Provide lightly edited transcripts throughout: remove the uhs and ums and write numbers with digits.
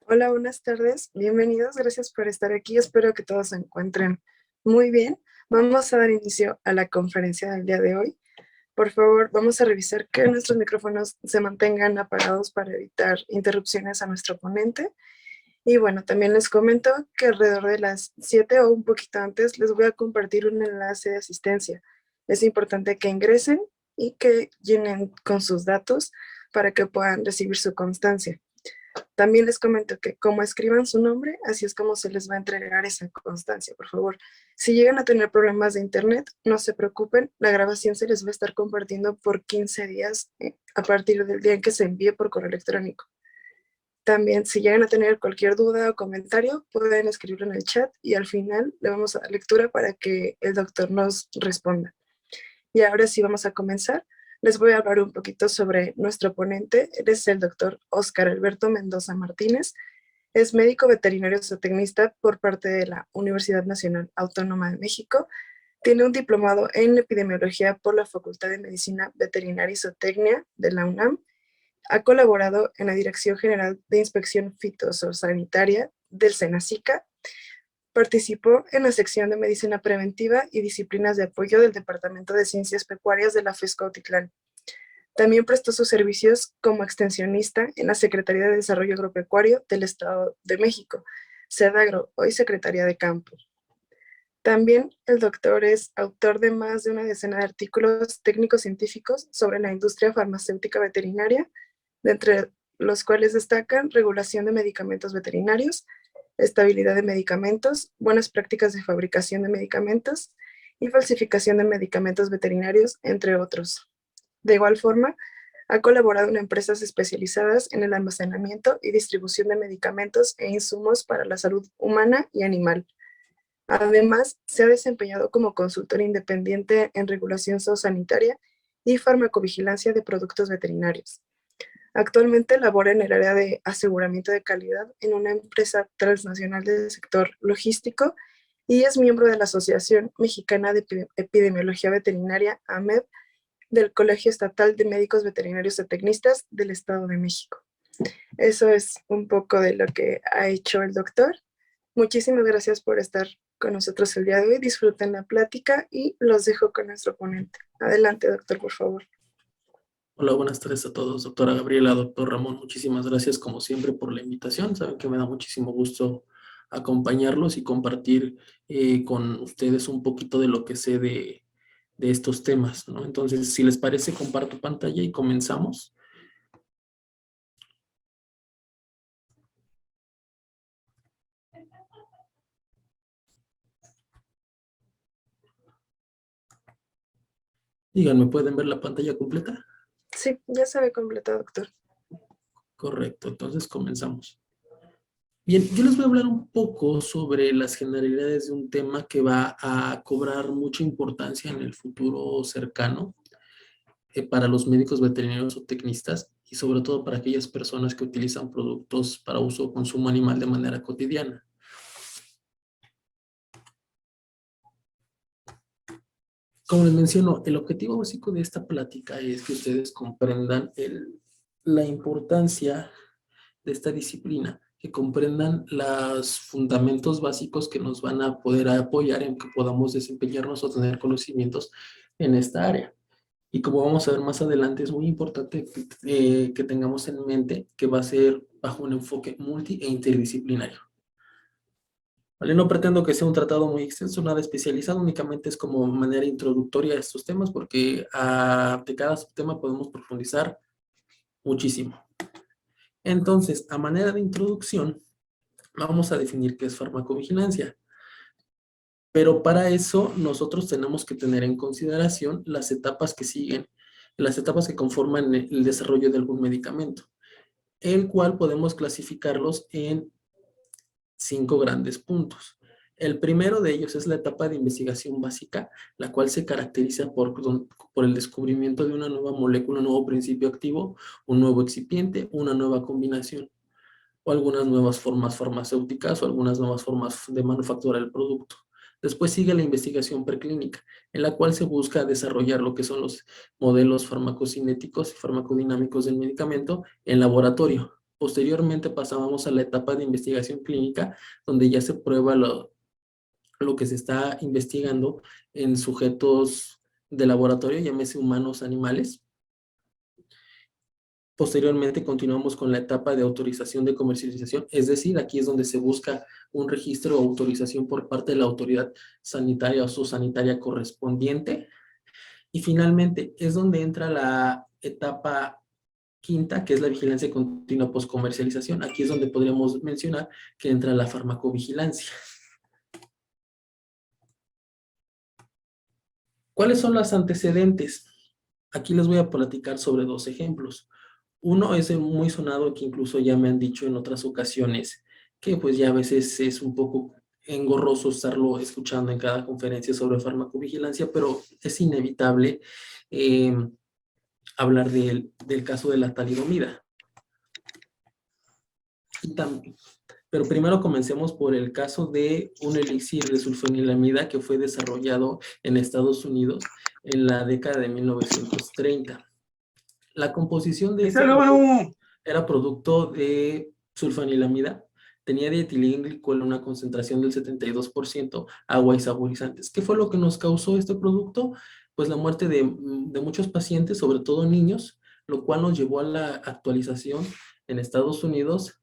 Hola, buenas tardes. Bienvenidos. Gracias por estar aquí. Espero que todos se encuentren muy bien. Vamos a dar inicio a la conferencia del día de hoy. Por favor, vamos a revisar que nuestros micrófonos se mantengan apagados para evitar interrupciones a nuestro ponente. Y bueno, también les comento que alrededor de las 7 o un poquito antes les voy a compartir un enlace de asistencia. Es importante que ingresen y que llenen con sus datos para que puedan recibir su constancia. También les comento que como escriban su nombre, así es como se les va a entregar esa constancia, por favor. Si llegan a tener problemas de internet, no se preocupen, la grabación se les va a estar compartiendo por 15 días a partir del día en que se envíe por correo electrónico. También, si llegan a tener cualquier duda o comentario, pueden escribirlo en el chat y al final le vamos a dar lectura para que el doctor nos responda. Y ahora sí vamos a comenzar. Les voy a hablar un poquito sobre nuestro ponente. Él es el doctor Óscar Alberto Mendoza Martínez. Es médico veterinario zootecnista por parte de la Universidad Nacional Autónoma de México. Tiene un diplomado en epidemiología por la Facultad de Medicina Veterinaria y Zootecnia de la UNAM. Ha colaborado en la Dirección General de Inspección Fitosanitaria del SENASICA. Participó en la sección de Medicina Preventiva y Disciplinas de Apoyo del Departamento de Ciencias Pecuarias de la FES Cuautitlán. También prestó sus servicios como extensionista en la Secretaría de Desarrollo Agropecuario del Estado de México, SEDAGRO, hoy Secretaría de Campo. También el doctor es autor de más de una decena de artículos técnicos científicos sobre la industria farmacéutica veterinaria, de entre los cuales destacan regulación de medicamentos veterinarios, estabilidad de medicamentos, buenas prácticas de fabricación de medicamentos y falsificación de medicamentos veterinarios, entre otros. De igual forma, ha colaborado en empresas especializadas en el almacenamiento y distribución de medicamentos e insumos para la salud humana y animal. Además, se ha desempeñado como consultor independiente en regulación zoosanitaria y farmacovigilancia de productos veterinarios. Actualmente labora en el área de aseguramiento de calidad en una empresa transnacional del sector logístico y es miembro de la Asociación Mexicana de Epidemiología Veterinaria, AMEV, del Colegio Estatal de Médicos Veterinarios Zootecnistas del Estado de México. Eso es un poco de lo que ha hecho el doctor. Muchísimas gracias por estar con nosotros el día de hoy. Disfruten la plática y los dejo con nuestro ponente. Adelante, doctor, por favor. Hola, buenas tardes a todos, doctora Gabriela, doctor Ramón, muchísimas gracias como siempre por la invitación. Saben que me da muchísimo gusto acompañarlos y compartir con ustedes un poquito de lo que sé de estos temas, ¿no? Entonces, si les parece, comparto pantalla y comenzamos. Díganme, ¿pueden ver la pantalla completa? Sí, ya se ve completa, doctor. Correcto, entonces comenzamos. Bien, yo les voy a hablar un poco sobre las generalidades de un tema que va a cobrar mucha importancia en el futuro cercano para los médicos veterinarios o tecnistas y sobre todo para aquellas personas que utilizan productos para uso o consumo animal de manera cotidiana. Como les menciono, el objetivo básico de esta plática es que ustedes comprendan la importancia de esta disciplina, que comprendan los fundamentos básicos que nos van a poder apoyar en que podamos desempeñarnos o tener conocimientos en esta área. Y como vamos a ver más adelante, es muy importante que tengamos en mente que va a ser bajo un enfoque multi e interdisciplinario. ¿Vale? No pretendo que sea un tratado muy extenso, nada especializado, únicamente es como manera introductoria a estos temas, porque de cada tema podemos profundizar muchísimo. Entonces, a manera de introducción, vamos a definir qué es farmacovigilancia. Pero para eso nosotros tenemos que tener en consideración las etapas que siguen, las etapas que conforman el desarrollo de algún medicamento, el cual podemos clasificarlos en 5 grandes puntos. El primero de ellos es la etapa de investigación básica, la cual se caracteriza por el descubrimiento de una nueva molécula, un nuevo principio activo, un nuevo excipiente, una nueva combinación, o algunas nuevas formas farmacéuticas o algunas nuevas formas de manufactura del producto. Después sigue la investigación preclínica, en la cual se busca desarrollar lo que son los modelos farmacocinéticos y farmacodinámicos del medicamento en laboratorio. Posteriormente pasábamos a la etapa de investigación clínica, donde ya se prueba lo que se está investigando en sujetos de laboratorio, llámese humanos, animales. Posteriormente continuamos con la etapa de autorización de comercialización, es decir, aquí es donde se busca un registro o autorización por parte de la autoridad sanitaria o subsanitaria correspondiente. Y finalmente es donde entra la etapa quinta, que es la vigilancia continua post-comercialización. Aquí es donde podríamos mencionar que entra la farmacovigilancia. ¿Cuáles son los antecedentes? Aquí les voy a platicar sobre dos ejemplos. Uno es el muy sonado, que incluso ya me han dicho en otras ocasiones, que pues ya a veces es un poco engorroso estarlo escuchando en cada conferencia sobre farmacovigilancia, pero es inevitable eh, hablar del caso de la talidomida. Pero primero comencemos por el caso de un elixir de sulfanilamida que fue desarrollado en Estados Unidos en la década de 1930. La composición de este producto era producto de sulfanilamida, tenía dietilenglicol en una concentración del 72%, agua y saborizantes. ¿Qué fue lo que nos causó este producto? Pues la muerte de muchos pacientes, sobre todo niños, lo cual nos llevó a la actualización en Estados Unidos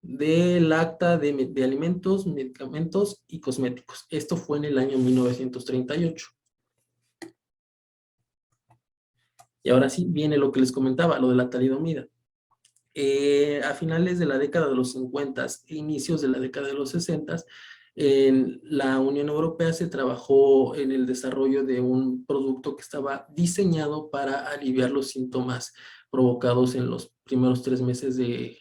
del acta de alimentos, medicamentos y cosméticos. Esto fue en el año 1938. Y ahora sí viene lo que les comentaba, lo de la talidomida. A finales de la década de los 50 e inicios de la década de los 60, en la Unión Europea se trabajó en el desarrollo de un producto que estaba diseñado para aliviar los síntomas provocados en los primeros 3 meses de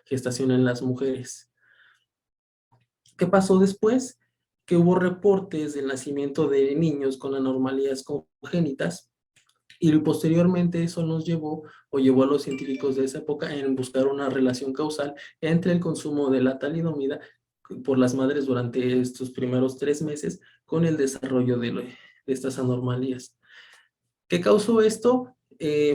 gestación en las mujeres. ¿Qué pasó después? Que hubo reportes del nacimiento de niños con anormalidades congénitas y posteriormente eso nos llevó o llevó a los científicos de esa época en buscar una relación causal entre el consumo de la talidomida por las madres durante estos primeros 3 meses con el desarrollo de estas anormalías. ¿Qué causó esto?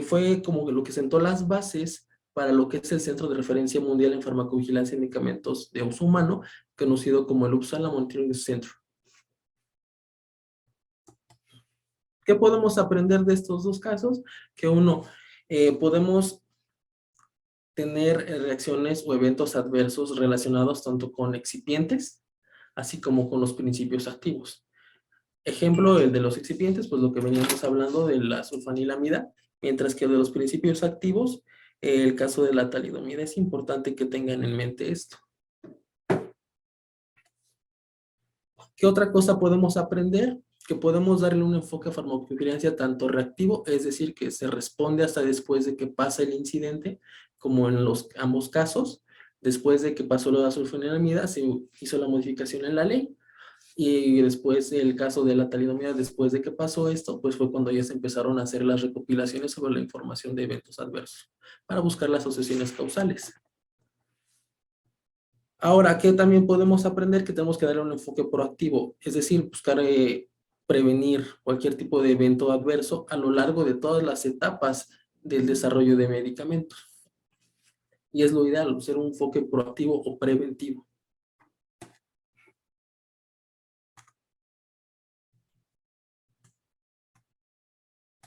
Fue como lo que sentó las bases para lo que es el Centro de Referencia Mundial en Farmacovigilancia y Medicamentos de Uso Humano, conocido como el Uppsala Monitoring Center. ¿Qué podemos aprender de estos dos casos? Que uno, podemos tener reacciones o eventos adversos relacionados tanto con excipientes, así como con los principios activos. Ejemplo, el de los excipientes, pues lo que veníamos hablando de la sulfanilamida, mientras que de los principios activos, el caso de la talidomida. Es importante que tengan en mente esto. ¿Qué otra cosa podemos aprender? Que podemos darle un enfoque a farmacovigilancia tanto reactivo, es decir, que se responde hasta después de que pasa el incidente, como en ambos casos. Después de que pasó la sulfanilamida, se hizo la modificación en la ley. Y después el caso de la talidomida, después de que pasó esto, pues fue cuando ya se empezaron a hacer las recopilaciones sobre la información de eventos adversos, para buscar las asociaciones causales. Ahora, ¿qué también podemos aprender? Que tenemos que darle un enfoque proactivo, es decir, buscar prevenir cualquier tipo de evento adverso a lo largo de todas las etapas del desarrollo de medicamentos. Y es lo ideal, ser un enfoque proactivo o preventivo.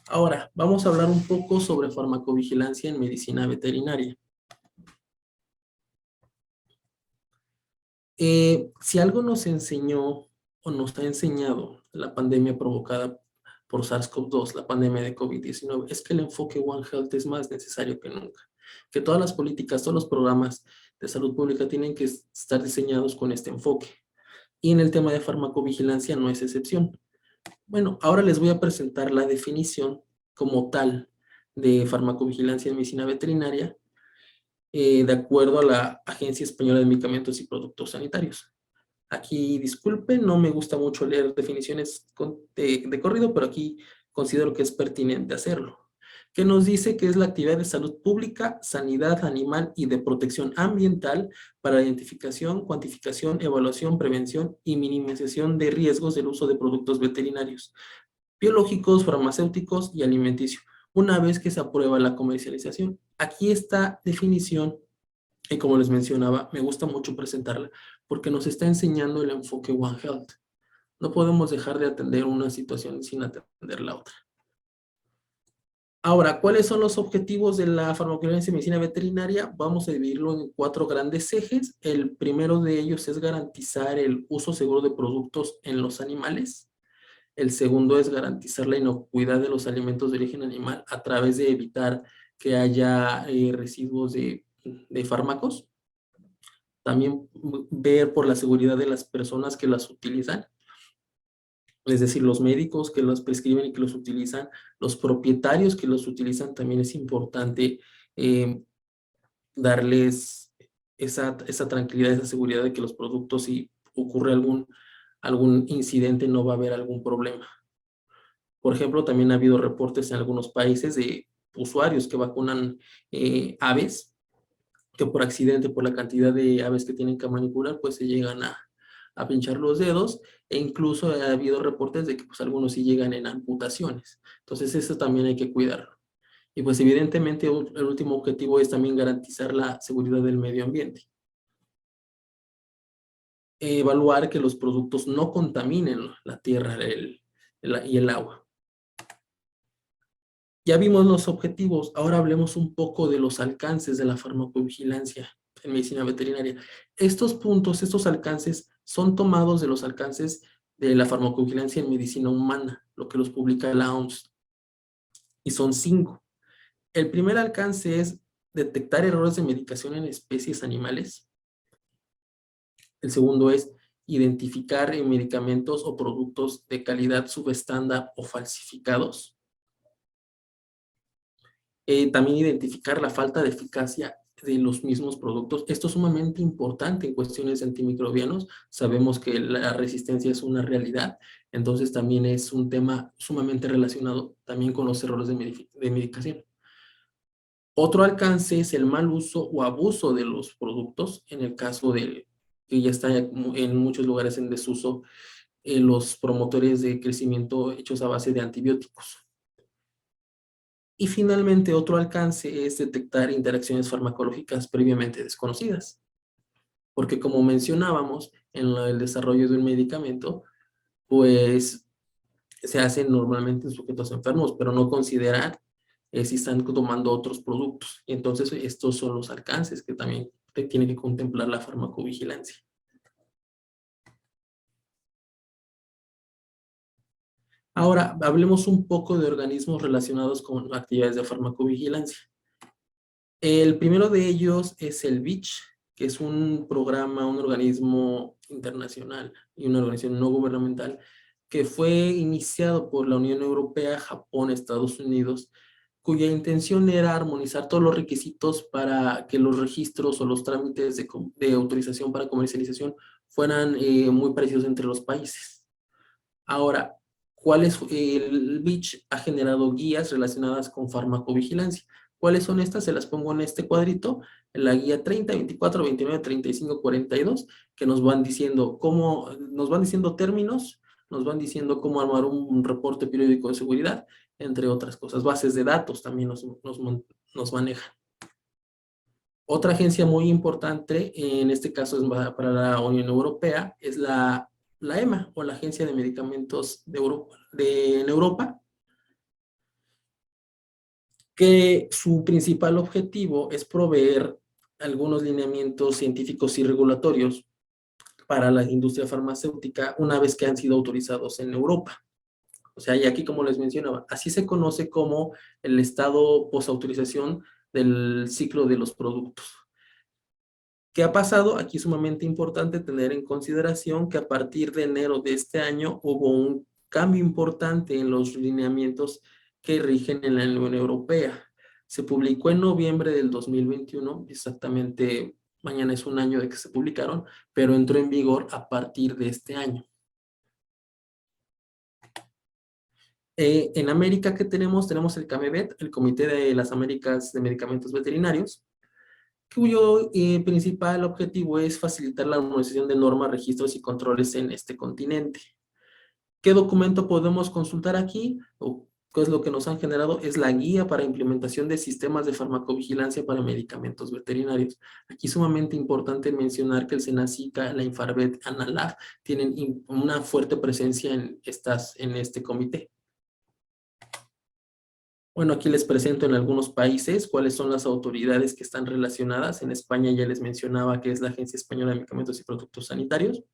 Ahora, vamos a hablar un poco sobre farmacovigilancia en medicina veterinaria. Si algo nos enseñó o nos ha enseñado la pandemia provocada por SARS-CoV-2, la pandemia de COVID-19, es que el enfoque One Health es más necesario que nunca. Que todas las políticas, todos los programas de salud pública tienen que estar diseñados con este enfoque. Y en el tema de farmacovigilancia no es excepción. Bueno, ahora les voy a presentar la definición como tal de farmacovigilancia en medicina veterinaria, de acuerdo a la Agencia Española de Medicamentos y Productos Sanitarios. Aquí, disculpen, no me gusta mucho leer definiciones de corrido, pero aquí considero que es pertinente hacerlo. Que nos dice que es la actividad de salud pública, sanidad animal y de protección ambiental para la identificación, cuantificación, evaluación, prevención y minimización de riesgos del uso de productos veterinarios, biológicos, farmacéuticos y alimenticios, una vez que se aprueba la comercialización. Aquí esta definición Y como les mencionaba, me gusta mucho presentarla porque nos está enseñando el enfoque One Health. No podemos dejar de atender una situación sin atender la otra. Ahora, ¿cuáles son los objetivos de la farmacovigilancia y medicina veterinaria? Vamos a dividirlo en 4 grandes ejes. El primero de ellos es garantizar el uso seguro de productos en los animales. El segundo es garantizar la inocuidad de los alimentos de origen animal a través de evitar que haya residuos de fármacos. También ver por la seguridad de las personas que las utilizan, es decir, los médicos que los prescriben y que los utilizan, los propietarios que los utilizan, también es importante eh, darles esa tranquilidad, esa seguridad de que los productos, si ocurre algún incidente, no va a haber algún problema. Por ejemplo, también ha habido reportes en algunos países de usuarios que vacunan aves, que por accidente, por la cantidad de aves que tienen que manipular, pues se llegan a pinchar los dedos, e incluso ha habido reportes de que pues algunos sí llegan en amputaciones. Entonces eso también hay que cuidarlo. Y pues evidentemente el último objetivo es también garantizar la seguridad del medio ambiente. Evaluar que los productos no contaminen la tierra y el agua. Ya vimos los objetivos, ahora hablemos un poco de los alcances de la farmacovigilancia en medicina veterinaria. Estos puntos, estos alcances, son tomados de los alcances de la farmacovigilancia en medicina humana, lo que los publica la OMS, y son 5. El primer alcance es detectar errores de medicación en especies animales. El segundo es identificar medicamentos o productos de calidad subestándar o falsificados. También identificar la falta de eficacia de los mismos productos. Esto es sumamente importante en cuestiones de antimicrobianos. Sabemos que la resistencia es una realidad, entonces también es un tema sumamente relacionado también con los errores de medicación. Otro alcance es el mal uso o abuso de los productos, en el caso de que ya está en muchos lugares en desuso, los promotores de crecimiento hechos a base de antibióticos. Y finalmente, otro alcance es detectar interacciones farmacológicas previamente desconocidas. Porque como mencionábamos, en el desarrollo de un medicamento, pues se hace normalmente en sujetos enfermos, pero no consideran si están tomando otros productos. Y entonces estos son los alcances que también tiene que contemplar la farmacovigilancia. Ahora, hablemos un poco de organismos relacionados con actividades de farmacovigilancia. El primero de ellos es el BICH, que es un programa, un organismo internacional y una organización no gubernamental que fue iniciado por la Unión Europea, Japón, Estados Unidos, cuya intención era armonizar todos los requisitos para que los registros o los trámites de autorización para comercialización fueran muy parecidos entre los países. Ahora, el BICH ha generado guías relacionadas con farmacovigilancia. ¿Cuáles son estas? Se las pongo en este cuadrito, en la guía 30, 24, 29, 35, 42, que nos van diciendo términos, nos van diciendo cómo armar un reporte periódico de seguridad, entre otras cosas. Bases de datos también nos manejan. Otra agencia muy importante, en este caso es para la Unión Europea, es la EMA, o la Agencia de Medicamentos en Europa, que su principal objetivo es proveer algunos lineamientos científicos y regulatorios para la industria farmacéutica una vez que han sido autorizados en Europa. O sea, y aquí, como les mencionaba, así se conoce como el estado posautorización del ciclo de los productos. ¿Qué ha pasado? Aquí es sumamente importante tener en consideración que a partir de enero de este año hubo un cambio importante en los lineamientos que rigen en la Unión Europea. Se publicó en noviembre del 2021, exactamente mañana es un año de que se publicaron, pero entró en vigor a partir de este año. En América, ¿qué tenemos? Tenemos el CAMEVET, el Comité de las Américas de Medicamentos Veterinarios, cuyo principal objetivo es facilitar la armonización de normas, registros y controles en este continente. ¿Qué documento podemos consultar aquí? ¿Qué es lo que nos han generado? Es la guía para implementación de sistemas de farmacovigilancia para medicamentos veterinarios. Aquí sumamente importante mencionar que el Senacica, la Infarvet, Analab tienen una fuerte presencia en este comité. Bueno, aquí les presento en algunos países cuáles son las autoridades que están relacionadas. En España ya les mencionaba que es la Agencia Española de Medicamentos y Productos Sanitarios.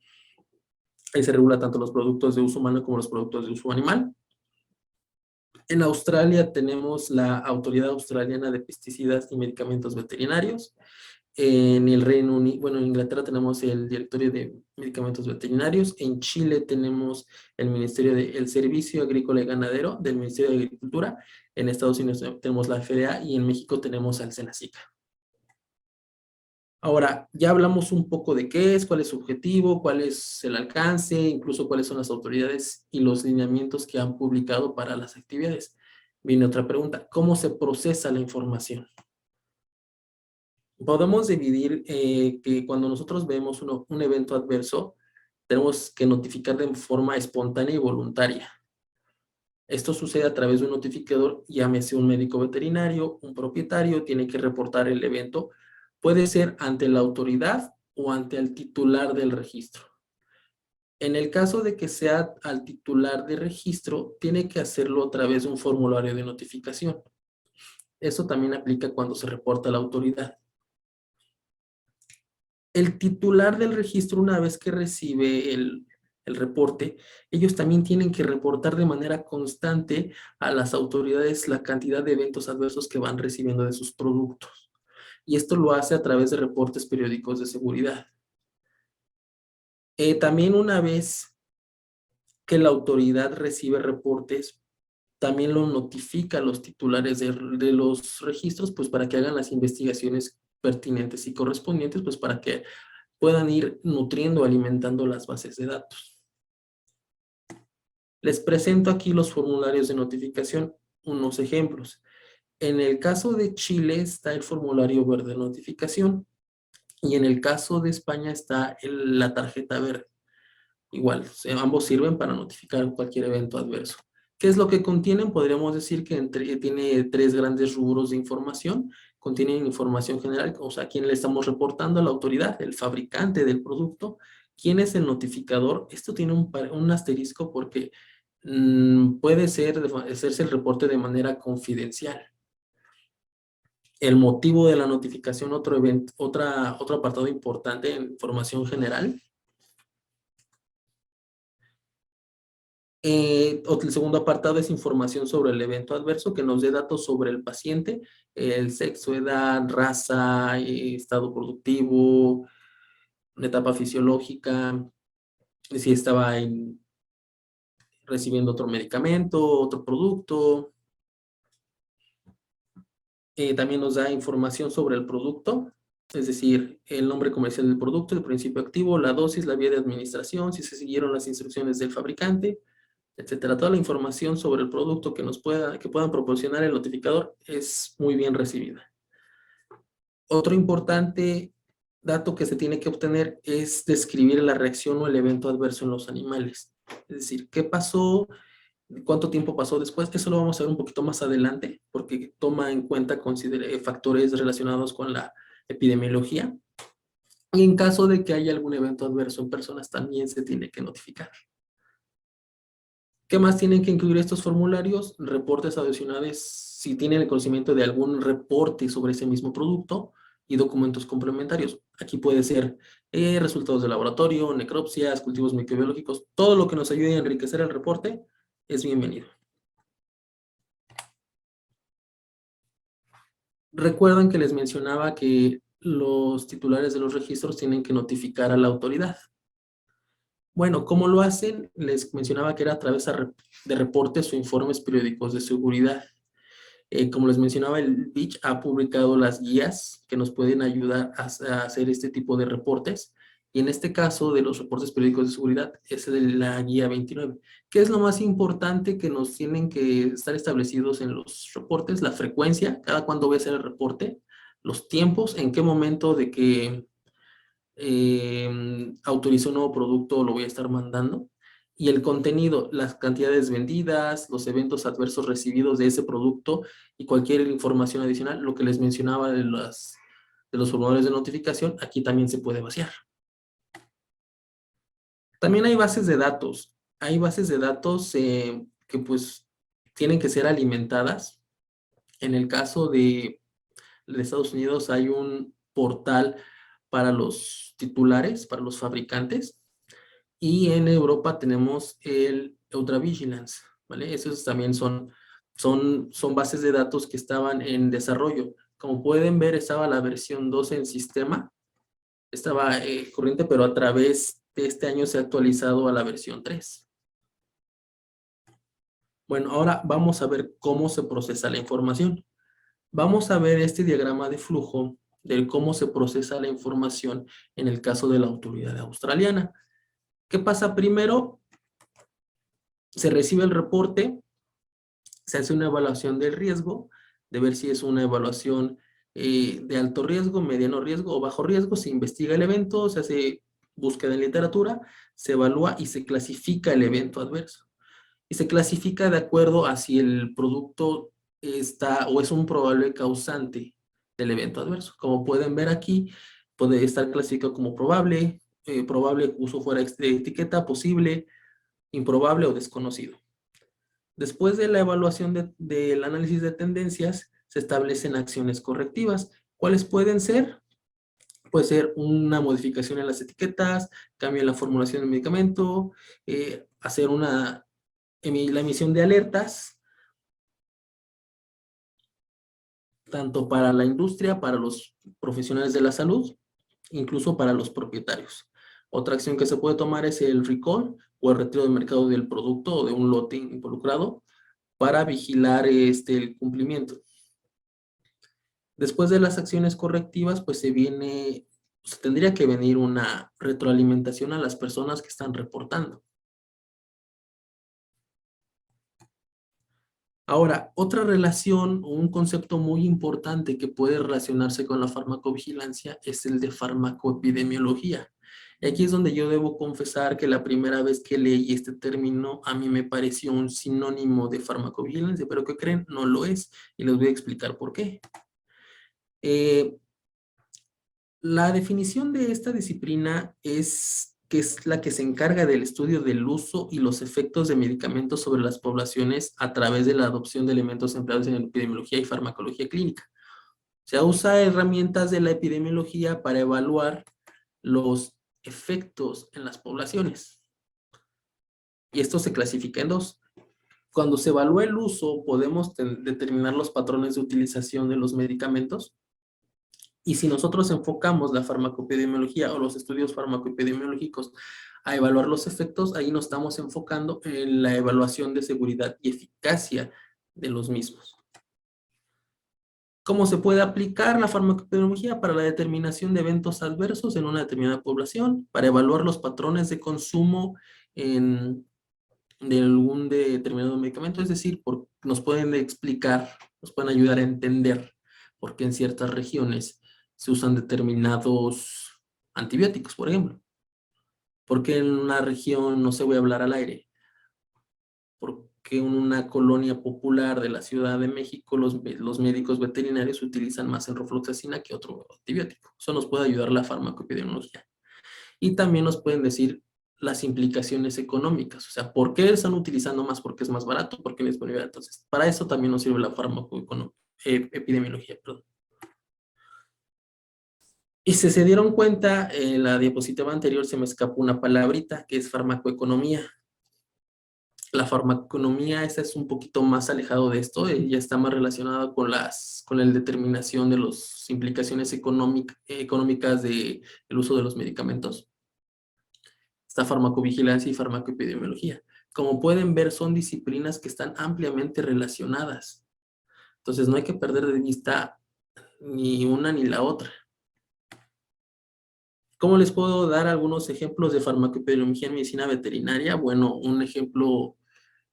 Ahí se regula tanto los productos de uso humano como los productos de uso animal. En Australia tenemos la Autoridad Australiana de Pesticidas y Medicamentos Veterinarios. En el Reino Unido, bueno, en Inglaterra tenemos el Directorio de Medicamentos Veterinarios. En Chile tenemos el Servicio Agrícola y Ganadero del Ministerio de Agricultura. En Estados Unidos tenemos la FDA y en México tenemos al Senacica. Ahora, ya hablamos un poco de qué es, cuál es su objetivo, cuál es el alcance, incluso cuáles son las autoridades y los lineamientos que han publicado para las actividades. Viene otra pregunta, ¿cómo se procesa la información? Podemos dividir que cuando nosotros vemos un evento adverso, tenemos que notificar de forma espontánea y voluntaria. Esto sucede a través de un notificador, llámese un médico veterinario, un propietario, tiene que reportar el evento. Puede ser ante la autoridad o ante el titular del registro. En el caso de que sea al titular de registro, tiene que hacerlo a través de un formulario de notificación. Eso también aplica cuando se reporta a la autoridad. El titular del registro, una vez que recibe el reporte, ellos también tienen que reportar de manera constante a las autoridades la cantidad de eventos adversos que van recibiendo de sus productos. Y esto lo hace a través de reportes periódicos de seguridad. También una vez que la autoridad recibe reportes, también lo notifica a los titulares de los registros, pues para que hagan las investigaciones pertinentes y correspondientes, pues para que puedan ir nutriendo, alimentando las bases de datos. Les presento aquí los formularios de notificación, unos ejemplos. En el caso de Chile está el formulario verde de notificación y en el caso de España está la tarjeta verde. Igual, ambos sirven para notificar cualquier evento adverso. ¿Qué es lo que contienen? Podríamos decir que tiene 3 grandes rubros de información. Contienen información general, o sea, quién le estamos reportando a la autoridad, el fabricante del producto, quién es el notificador. Esto tiene un asterisco porque puede hacerse el reporte de manera confidencial. El motivo de la notificación, otro apartado importante en información general. El segundo apartado es información sobre el evento adverso, que nos dé datos sobre el paciente, el sexo, edad, raza, estado productivo, una etapa fisiológica, si estaba recibiendo otro medicamento, otro producto. También nos da información sobre el producto, es decir, el nombre comercial del producto, el principio activo, la dosis, la vía de administración, si se siguieron las instrucciones del fabricante, etcétera. Toda la información sobre el producto que puedan proporcionar el notificador es muy bien recibida. Otro importante dato que se tiene que obtener es describir la reacción o el evento adverso en los animales. Es decir, ¿qué pasó? ¿Cuánto tiempo pasó después? Eso lo vamos a ver un poquito más adelante, porque toma en cuenta factores relacionados con la epidemiología. Y en caso de que haya algún evento adverso en personas, también se tiene que notificar. ¿Qué más tienen que incluir estos formularios? Reportes adicionales, si tienen el conocimiento de algún reporte sobre ese mismo producto, y documentos complementarios. Aquí puede ser resultados de laboratorio, necropsias, cultivos microbiológicos, todo lo que nos ayude a enriquecer el reporte es bienvenido. Recuerdan que les mencionaba que los titulares de los registros tienen que notificar a la autoridad. Bueno, ¿cómo lo hacen? Les mencionaba que era a través de reportes o informes periódicos de seguridad. Como les mencionaba, el BICH ha publicado las guías que nos pueden ayudar a hacer este tipo de reportes. Y en este caso de los reportes periódicos de seguridad, es de la guía 29. ¿Qué es lo más importante que nos tienen que estar establecidos en los reportes? La frecuencia, cada cuándo voy a hacer el reporte, los tiempos, en qué momento de que autorizo un nuevo producto lo voy a estar mandando, y el contenido, las cantidades vendidas, los eventos adversos recibidos de ese producto y cualquier información adicional, lo que les mencionaba de los formadores de notificación, aquí también se puede vaciar. También hay bases de datos. Hay bases de datos que pues tienen que ser alimentadas. En el caso de Estados Unidos hay un portal para los titulares, para los fabricantes, y en Europa tenemos el Ultravigilance, ¿vale? Esos también son bases de datos que estaban en desarrollo. Como pueden ver, estaba la versión 2 en sistema, estaba corriente, pero a través de este año se ha actualizado a la versión 3. Bueno, ahora vamos a ver cómo se procesa la información. Vamos a ver este diagrama de flujo de cómo se procesa la información en el caso de la autoridad australiana. ¿Qué pasa primero? Se recibe el reporte, se hace una evaluación del riesgo, de ver si es una evaluación de alto riesgo, mediano riesgo o bajo riesgo. Se investiga el evento, se hace búsqueda en literatura, se evalúa y se clasifica el evento adverso. Y se clasifica de acuerdo a si el producto está o es un probable causante del evento adverso. Como pueden ver aquí, puede estar clasificado como probable, probable uso fuera de etiqueta, posible, improbable o desconocido. Después de la evaluación del análisis de tendencias, se establecen acciones correctivas. ¿Cuáles pueden ser? Puede ser una modificación en las etiquetas, cambio en la formulación del medicamento, hacer la emisión de alertas, tanto para la industria, para los profesionales de la salud, incluso para los propietarios. Otra acción que se puede tomar es el recall o el retiro del mercado del producto o de un lote involucrado para vigilar el cumplimiento. Después de las acciones correctivas, pues se tendría que venir una retroalimentación a las personas que están reportando. Ahora, otra relación o un concepto muy importante que puede relacionarse con la farmacovigilancia es el de farmacoepidemiología. Y aquí es donde yo debo confesar que la primera vez que leí este término a mí me pareció un sinónimo de farmacovigilancia, pero ¿qué creen? No lo es, y les voy a explicar por qué. La definición de esta disciplina es que es la que se encarga del estudio del uso y los efectos de medicamentos sobre las poblaciones a través de la adopción de elementos empleados en epidemiología y farmacología clínica. Se usa herramientas de la epidemiología para evaluar los efectos en las poblaciones. Y esto se clasifica en dos. Cuando se evalúa el uso, podemos determinar los patrones de utilización de los medicamentos. Y si nosotros enfocamos la farmacoepidemiología o los estudios farmacoepidemiológicos a evaluar los efectos, ahí nos estamos enfocando en la evaluación de seguridad y eficacia de los mismos. ¿Cómo se puede aplicar la farmacoepidemiología para la determinación de eventos adversos en una determinada población? Para evaluar los patrones de consumo de algún determinado medicamento, es decir, nos pueden explicar, nos pueden ayudar a entender por qué en ciertas regiones se usan determinados antibióticos, por ejemplo. ¿Por qué en una región, no sé, voy a hablar al aire? ¿Por qué en una colonia popular de la Ciudad de México los médicos veterinarios utilizan más enrofloxacina que otro antibiótico? Eso nos puede ayudar la farmacoepidemiología. Y también nos pueden decir las implicaciones económicas, o sea, ¿por qué están utilizando más? Porque es más barato, porque es disponibilidad. Entonces, para eso también nos sirve la farmacoepidemiología, perdón. Y si se dieron cuenta, en la diapositiva anterior se me escapó una palabrita, que es farmacoeconomía. La farmacoeconomía, esa es un poquito más alejado de esto, ya está más relacionada con la determinación de las implicaciones económicas del uso de los medicamentos. Está farmacovigilancia y farmacoepidemiología. Como pueden ver, son disciplinas que están ampliamente relacionadas. Entonces, no hay que perder de vista ni una ni la otra. ¿Cómo les puedo dar algunos ejemplos de farmacoepidemiología en medicina veterinaria? Bueno, un ejemplo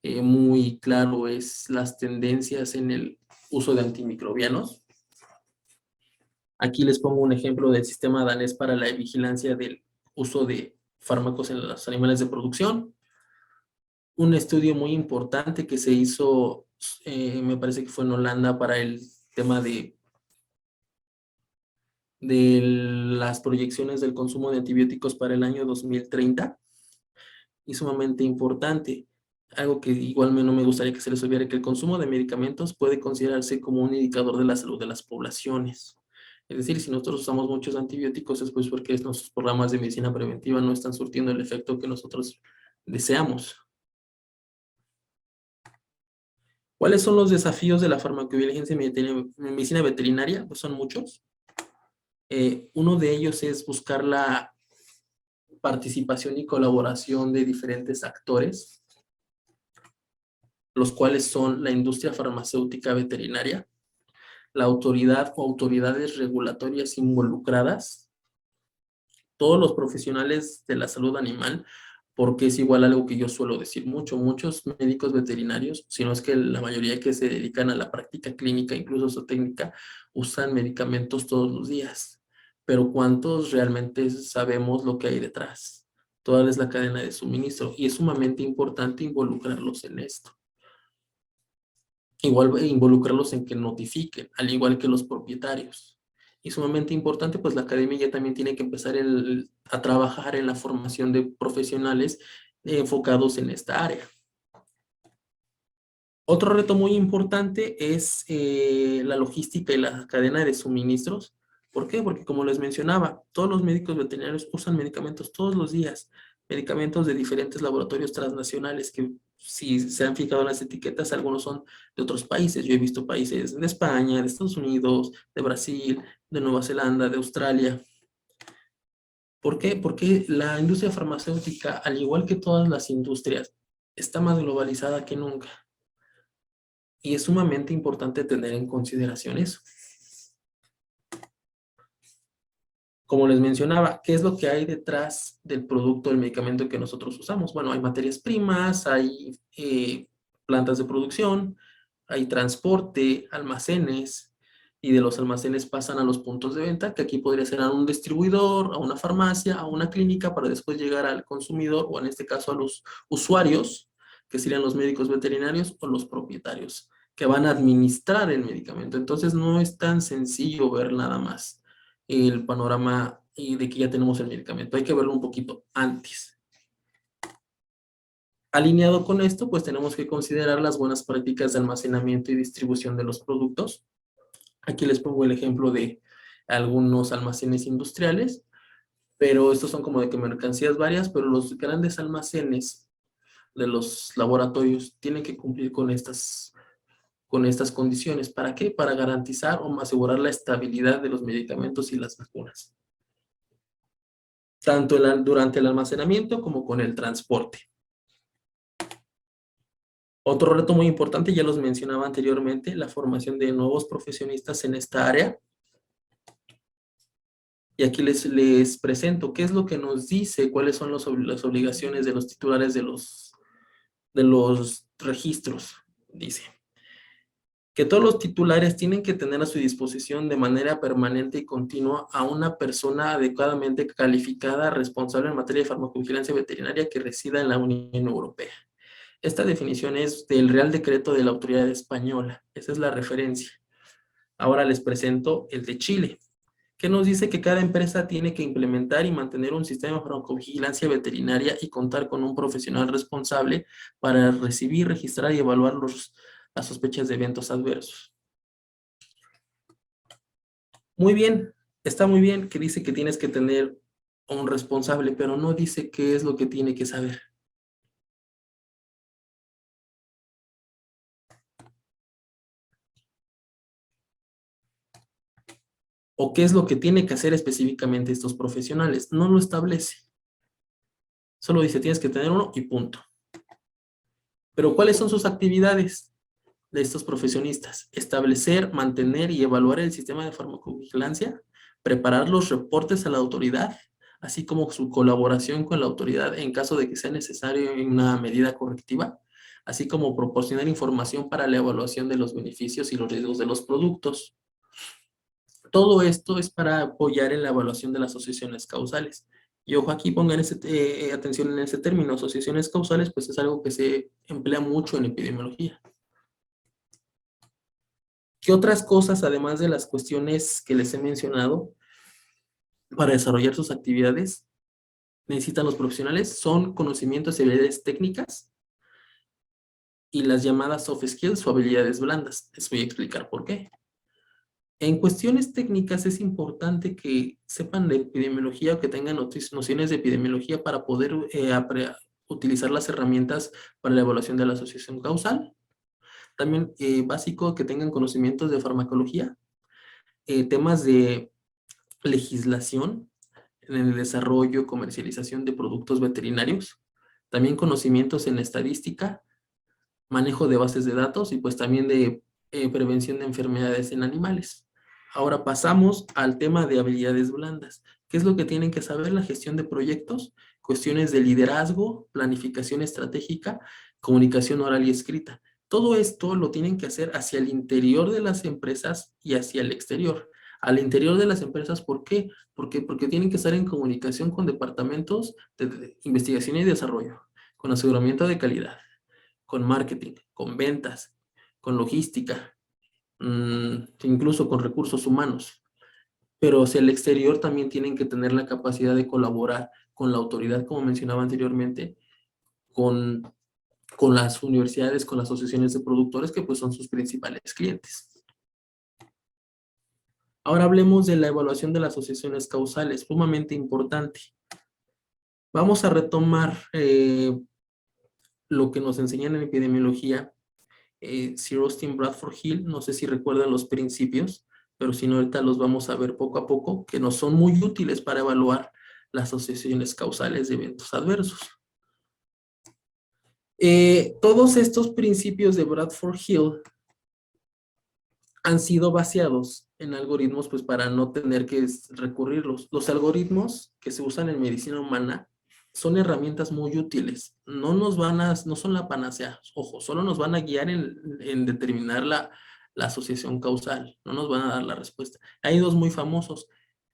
muy claro es las tendencias en el uso de antimicrobianos. Aquí les pongo un ejemplo del sistema danés para la vigilancia del uso de fármacos en los animales de producción. un estudio muy importante que se hizo, me parece que fue en Holanda, para el tema de las proyecciones del consumo de antibióticos para el año 2030, y sumamente importante. Algo que igual no me gustaría que se les olvidara, que el consumo de medicamentos puede considerarse como un indicador de la salud de las poblaciones. Es decir, si nosotros usamos muchos antibióticos es pues porque nuestros programas de medicina preventiva no están surtiendo el efecto que nosotros deseamos. ¿Cuáles son los desafíos de la farmacovigilancia en medicina veterinaria? Pues son muchos. Uno de ellos es buscar la participación y colaboración de diferentes actores, los cuales son la industria farmacéutica veterinaria, la autoridad o autoridades regulatorias involucradas, todos los profesionales de la salud animal, porque es igual algo que yo suelo decir mucho, muchos médicos veterinarios, si no es que la mayoría que se dedican a la práctica clínica, incluso zootécnica, usan medicamentos todos los días, pero ¿cuántos realmente sabemos lo que hay detrás? Toda es la cadena de suministro y es sumamente importante involucrarlos en esto. Igual involucrarlos en que notifiquen, al igual que los propietarios. Y sumamente importante, pues la academia ya también tiene que empezar a trabajar en la formación de profesionales enfocados en esta área. Otro reto muy importante es la logística y la cadena de suministros. ¿Por qué? Porque como les mencionaba, todos los médicos veterinarios usan medicamentos todos los días, medicamentos de diferentes laboratorios transnacionales que, si se han fijado en las etiquetas, algunos son de otros países. Yo he visto países de España, de Estados Unidos, de Brasil, de Nueva Zelanda, de Australia. ¿Por qué? Porque la industria farmacéutica, al igual que todas las industrias, está más globalizada que nunca. Y es sumamente importante tener en consideración eso. Como les mencionaba, ¿qué es lo que hay detrás del producto, del medicamento que nosotros usamos? Bueno, hay materias primas, hay plantas de producción, hay transporte, almacenes, y de los almacenes pasan a los puntos de venta, que aquí podría ser a un distribuidor, a una farmacia, a una clínica, para después llegar al consumidor, o en este caso a los usuarios, que serían los médicos veterinarios o los propietarios, que van a administrar el medicamento. Entonces no es tan sencillo ver nada más el panorama de que ya tenemos el medicamento. Hay que verlo un poquito antes. Alineado con esto, pues tenemos que considerar las buenas prácticas de almacenamiento y distribución de los productos. Aquí les pongo el ejemplo de algunos almacenes industriales, pero estos son como de que mercancías varias, pero los grandes almacenes de los laboratorios tienen que cumplir con estas condiciones. ¿Para qué? Para garantizar o asegurar la estabilidad de los medicamentos y las vacunas, tanto durante el almacenamiento como con el transporte. Otro reto muy importante, ya los mencionaba anteriormente, la formación de nuevos profesionistas en esta área. Y aquí les presento qué es lo que nos dice, cuáles son las obligaciones de los titulares de los registros. Dice que todos los titulares tienen que tener a su disposición de manera permanente y continua a una persona adecuadamente calificada, responsable en materia de farmacovigilancia veterinaria que resida en la Unión Europea. Esta definición es del Real Decreto de la Autoridad Española. Esa es la referencia. Ahora les presento el de Chile, que nos dice que cada empresa tiene que implementar y mantener un sistema de farmacovigilancia veterinaria y contar con un profesional responsable para recibir, registrar y evaluar las sospechas de eventos adversos. Muy bien, está muy bien que dice que tienes que tener un responsable, pero no dice qué es lo que tiene que saber. ¿O qué es lo que tiene que hacer específicamente estos profesionales? No lo establece. Solo dice, tienes que tener uno y punto. Pero ¿cuáles son sus actividades de estos profesionistas? Establecer, mantener y evaluar el sistema de farmacovigilancia, preparar los reportes a la autoridad, así como su colaboración con la autoridad en caso de que sea necesario una medida correctiva, así como proporcionar información para la evaluación de los beneficios y los riesgos de los productos. Todo esto es para apoyar en la evaluación de las asociaciones causales. Y ojo aquí, pongan atención en ese término, asociaciones causales, pues es algo que se emplea mucho en epidemiología. ¿Qué otras cosas, además de las cuestiones que les he mencionado, para desarrollar sus actividades, necesitan los profesionales? Son conocimientos y habilidades técnicas y las llamadas soft skills o habilidades blandas. Les voy a explicar por qué. En cuestiones técnicas es importante que sepan de epidemiología o que tengan nociones de epidemiología para poder utilizar las herramientas para la evaluación de la asociación causal. También básico que tengan conocimientos de farmacología, temas de legislación en el desarrollo, comercialización de productos veterinarios, también conocimientos en estadística, manejo de bases de datos y pues también de prevención de enfermedades en animales. Ahora pasamos al tema de habilidades blandas. ¿Qué es lo que tienen que saber? La gestión de proyectos, cuestiones de liderazgo, planificación estratégica, comunicación oral y escrita. Todo esto lo tienen que hacer hacia el interior de las empresas y hacia el exterior. Al interior de las empresas, ¿por qué? Porque tienen que estar en comunicación con departamentos de investigación y desarrollo, con aseguramiento de calidad, con marketing, con ventas, con logística, incluso con recursos humanos. Pero hacia el exterior también tienen que tener la capacidad de colaborar con la autoridad, como mencionaba anteriormente, con, con las universidades, con las asociaciones de productores, que pues son sus principales clientes. Ahora hablemos de la evaluación de las asociaciones causales, sumamente importante. Vamos a retomar lo que nos enseñan en epidemiología. Sir Austin Bradford Hill, no sé si recuerdan los principios, pero si no, ahorita los vamos a ver poco a poco, que nos son muy útiles para evaluar las asociaciones causales de eventos adversos. Todos estos principios de Bradford Hill han sido vaciados en algoritmos, pues para no tener que recurrirlos. Los algoritmos que se usan en medicina humana son herramientas muy útiles. No son la panacea, ojo, solo nos van a guiar en determinar la asociación causal, no nos van a dar la respuesta. Hay dos muy famosos: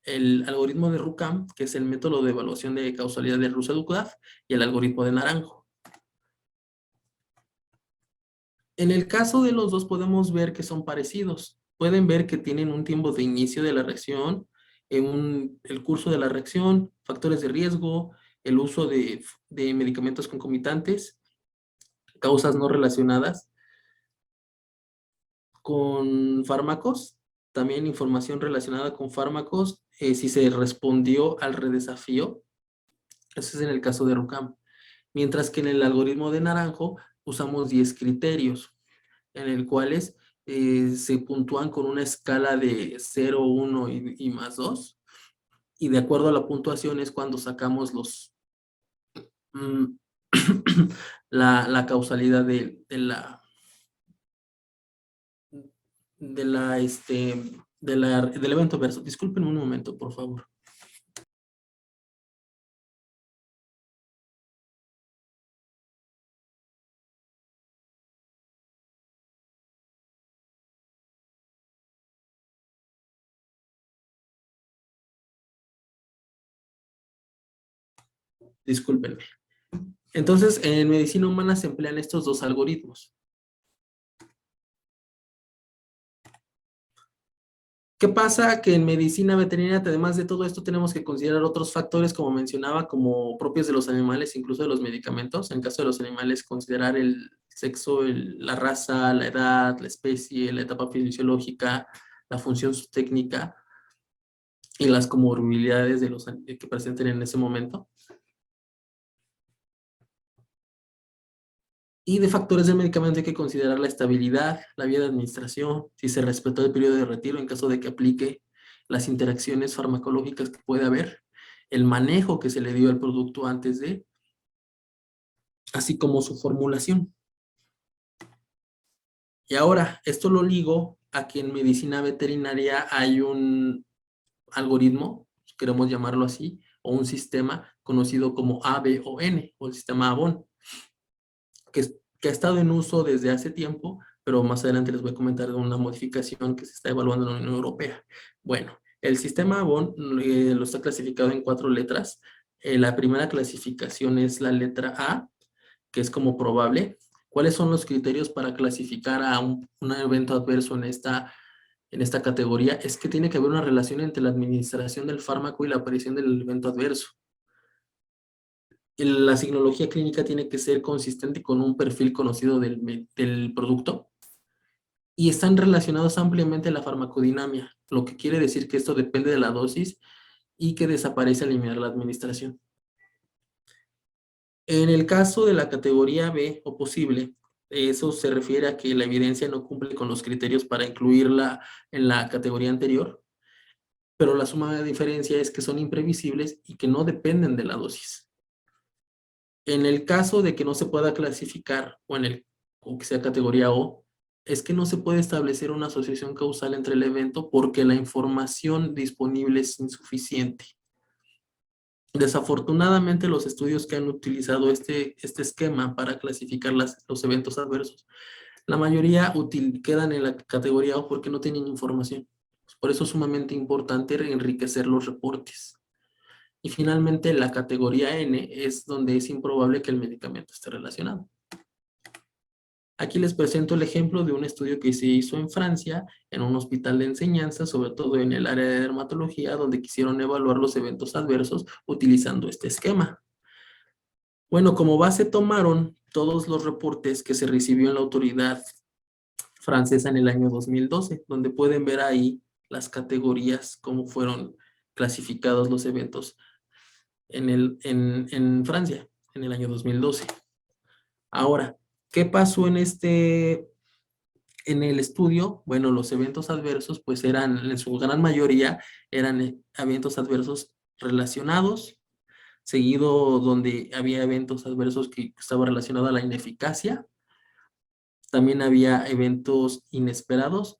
el algoritmo de RUCAM, que es el método de evaluación de causalidad de Russell-Duckworth, y el algoritmo de Naranjo. En el caso de los dos podemos ver que son parecidos. Pueden ver que tienen un tiempo de inicio de la reacción, el curso de la reacción, factores de riesgo, el uso de medicamentos concomitantes, causas no relacionadas con fármacos, también información relacionada con fármacos, si se respondió al redesafío. Eso es en el caso de RUCAM. Mientras que en el algoritmo de Naranjo usamos 10 criterios, en el cuales se puntúan con una escala de 0, 1 y más 2. Y de acuerdo a la puntuación es cuando sacamos la causalidad del evento adverso. Disculpen un momento, por favor. Discúlpenme. Entonces, en medicina humana se emplean estos dos algoritmos. ¿Qué pasa? Que en medicina veterinaria, además de todo esto, tenemos que considerar otros factores, como mencionaba, como propios de los animales, incluso de los medicamentos. En caso de los animales, considerar el sexo, la raza, la edad, la especie, la etapa fisiológica, la función técnica y las comorbilidades de los que presenten en ese momento. Y de factores del medicamento hay que considerar la estabilidad, la vía de administración, si se respetó el periodo de retiro en caso de que aplique, las interacciones farmacológicas que puede haber, el manejo que se le dio al producto antes de, así como su formulación. Y ahora, esto lo ligo a que en medicina veterinaria hay un algoritmo, queremos llamarlo así, o un sistema conocido como ABON, o el sistema ABON, que ha estado en uso desde hace tiempo, pero más adelante les voy a comentar de una modificación que se está evaluando en la Unión Europea. Bueno, el sistema ABON lo está clasificado en 4 letras. La primera clasificación es la letra A, que es como probable. ¿Cuáles son los criterios para clasificar a un evento adverso en esta categoría? Es que tiene que haber una relación entre la administración del fármaco y la aparición del evento adverso. La signología clínica tiene que ser consistente con un perfil conocido del producto y están relacionados ampliamente a la farmacodinamia, lo que quiere decir que esto depende de la dosis y que desaparece al eliminar la administración. En el caso de la categoría B o posible, eso se refiere a que la evidencia no cumple con los criterios para incluirla en la categoría anterior, pero la suma de diferencia es que son imprevisibles y que no dependen de la dosis. En el caso de que no se pueda clasificar o que sea categoría O, es que no se puede establecer una asociación causal entre el evento porque la información disponible es insuficiente. Desafortunadamente, los estudios que han utilizado este esquema para clasificar los eventos adversos, la mayoría quedan en la categoría O porque no tienen información. Por eso es sumamente importante enriquecer los reportes. Y finalmente, la categoría N es donde es improbable que el medicamento esté relacionado. Aquí les presento el ejemplo de un estudio que se hizo en Francia, en un hospital de enseñanza, sobre todo en el área de dermatología, donde quisieron evaluar los eventos adversos utilizando este esquema. Bueno, como base tomaron todos los reportes que se recibió en la autoridad francesa en el año 2012, donde pueden ver ahí las categorías, cómo fueron clasificados los eventos en Francia en el año 2012. Ahora, ¿qué pasó en el estudio? Bueno, los eventos adversos, pues en su gran mayoría, eran eventos adversos relacionados, seguido donde había eventos adversos que estaban relacionados a la ineficacia, también había eventos inesperados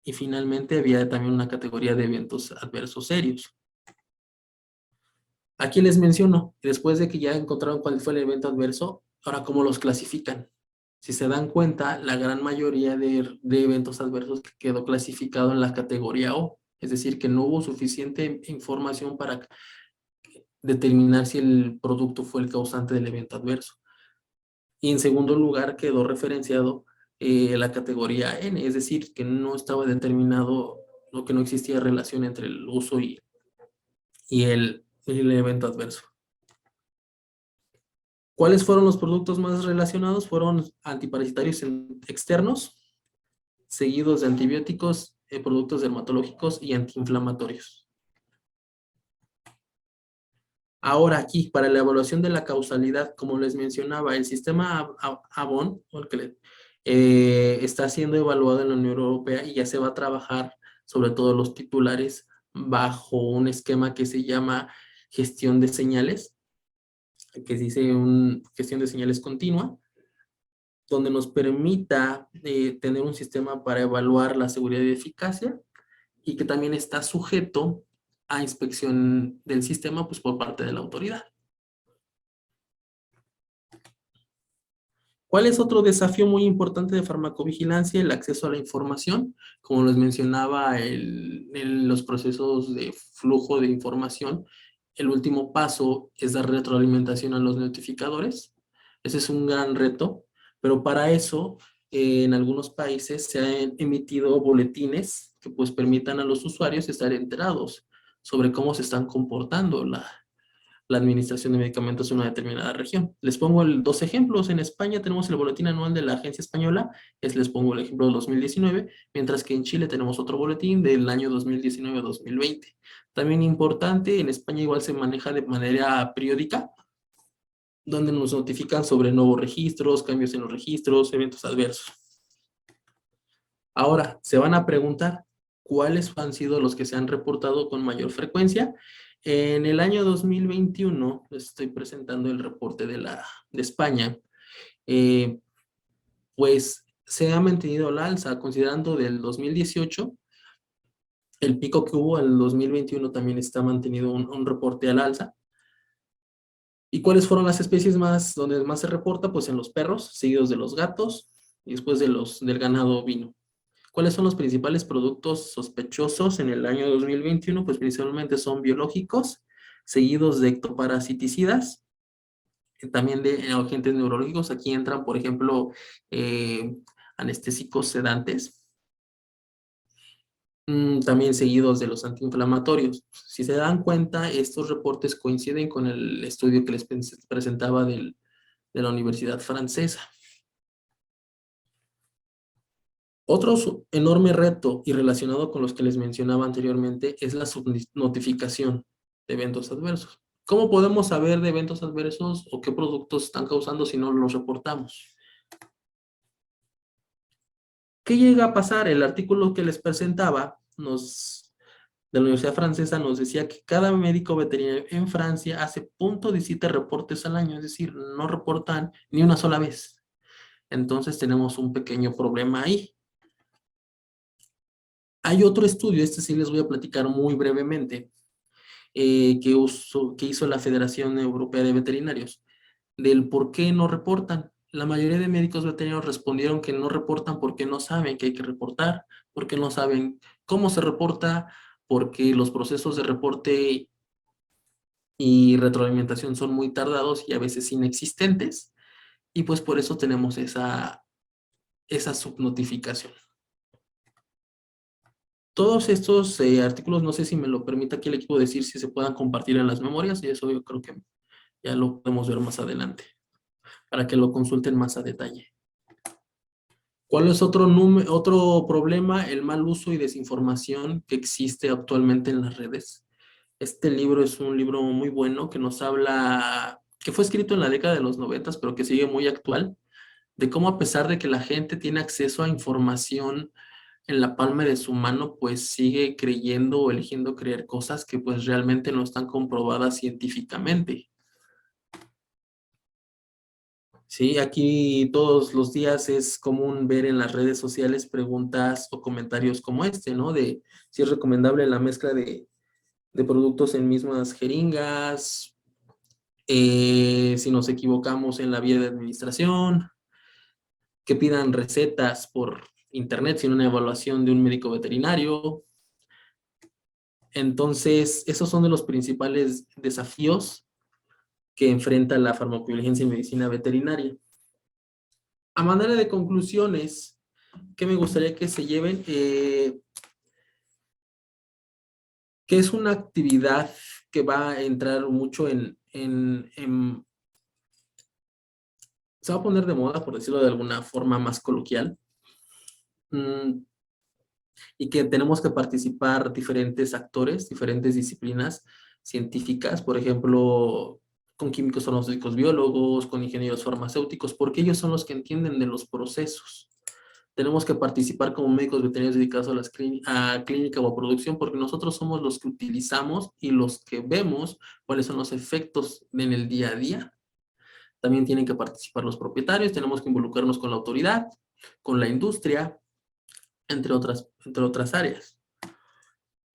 y finalmente había también una categoría de eventos adversos serios. Aquí les menciono, después de que ya encontraron cuál fue el evento adverso, ahora cómo los clasifican. Si se dan cuenta, la gran mayoría de eventos adversos quedó clasificado en la categoría O, es decir, que no hubo suficiente información para determinar si el producto fue el causante del evento adverso. Y en segundo lugar quedó referenciado la categoría N, es decir, que no estaba determinado o que no existía relación entre el uso y el evento adverso. ¿Cuáles fueron los productos más relacionados? Fueron antiparasitarios externos, seguidos de antibióticos, productos dermatológicos y antiinflamatorios. Ahora aquí, para la evaluación de la causalidad, como les mencionaba, el sistema ABON está siendo evaluado en la Unión Europea y ya se va a trabajar sobre todo los titulares bajo un esquema que se llama gestión de señales, que se dice gestión de señales continua, donde nos permita tener un sistema para evaluar la seguridad y eficacia y que también está sujeto a inspección del sistema pues, por parte de la autoridad. ¿Cuál es otro desafío muy importante de farmacovigilancia? El acceso a la información. Como les mencionaba, en los procesos de flujo de información, el último paso es dar retroalimentación a los notificadores. Ese es un gran reto, pero para eso, en algunos países se han emitido boletines que pues permitan a los usuarios estar enterados sobre cómo se están comportando la administración de medicamentos en una determinada región. Les pongo dos ejemplos. En España tenemos el boletín anual de la Agencia Española, les pongo el ejemplo de 2019, mientras que en Chile tenemos otro boletín del año 2019-2020. También importante, en España igual se maneja de manera periódica, donde nos notifican sobre nuevos registros, cambios en los registros, eventos adversos. Ahora, se van a preguntar, ¿cuáles han sido los que se han reportado con mayor frecuencia? En el año 2021, les estoy presentando el reporte de España, pues se ha mantenido la alza, considerando del 2018, el pico que hubo en el 2021 también está mantenido un reporte al alza. ¿Y cuáles fueron las especies donde más se reporta? Pues en los perros, seguidos de los gatos y después del ganado ovino. ¿Cuáles son los principales productos sospechosos en el año 2021? Pues principalmente son biológicos, seguidos de ectoparasiticidas, también de agentes neurológicos. Aquí entran, por ejemplo, anestésicos sedantes, también seguidos de los antiinflamatorios. Si se dan cuenta, estos reportes coinciden con el estudio que les presentaba de la Universidad Francesa. Otro enorme reto y relacionado con los que les mencionaba anteriormente es la subnotificación de eventos adversos. ¿Cómo podemos saber de eventos adversos o qué productos están causando si no los reportamos? ¿Qué llega a pasar? El artículo que les presentaba de la Universidad Francesa nos decía que cada médico veterinario en Francia hace 0.17 reportes al año, es decir, no reportan ni una sola vez. Entonces tenemos un pequeño problema ahí. Hay otro estudio, este sí les voy a platicar muy brevemente, que hizo la Federación Europea de Veterinarios, del por qué no reportan. La mayoría de médicos veterinarios respondieron que no reportan porque no saben que hay que reportar, porque no saben cómo se reporta, porque los procesos de reporte y retroalimentación son muy tardados y a veces inexistentes, y pues por eso tenemos esa subnotificación. Todos estos artículos, no sé si me lo permite aquí el equipo decir si se puedan compartir en las memorias, y eso yo creo que ya lo podemos ver más adelante, para que lo consulten más a detalle. ¿Cuál es otro problema? El mal uso y desinformación que existe actualmente en las redes. Este libro es un libro muy bueno que nos habla, que fue escrito en la década de los 90, pero que sigue muy actual, de cómo a pesar de que la gente tiene acceso a información en la palma de su mano, pues sigue creyendo o eligiendo creer cosas que pues realmente no están comprobadas científicamente. Sí, aquí todos los días es común ver en las redes sociales preguntas o comentarios como este, ¿no? De si es recomendable la mezcla de productos en mismas jeringas, si nos equivocamos en la vía de administración, que pidan recetas por internet sin una evaluación de un médico veterinario. Entonces, esos son de los principales desafíos que enfrenta la farmacovigilancia en medicina veterinaria. A manera de conclusiones, ¿qué me gustaría que se lleven? Que es una actividad que va a entrar mucho se va a poner de moda, por decirlo de alguna forma más coloquial, y que tenemos que participar diferentes actores, diferentes disciplinas científicas, por ejemplo, con químicos farmacéuticos biólogos, con ingenieros farmacéuticos, porque ellos son los que entienden de los procesos. Tenemos que participar como médicos veterinarios dedicados a clínica o a producción, porque nosotros somos los que utilizamos y los que vemos cuáles son los efectos en el día a día. También tienen que participar los propietarios, tenemos que involucrarnos con la autoridad, con la industria, entre otras áreas.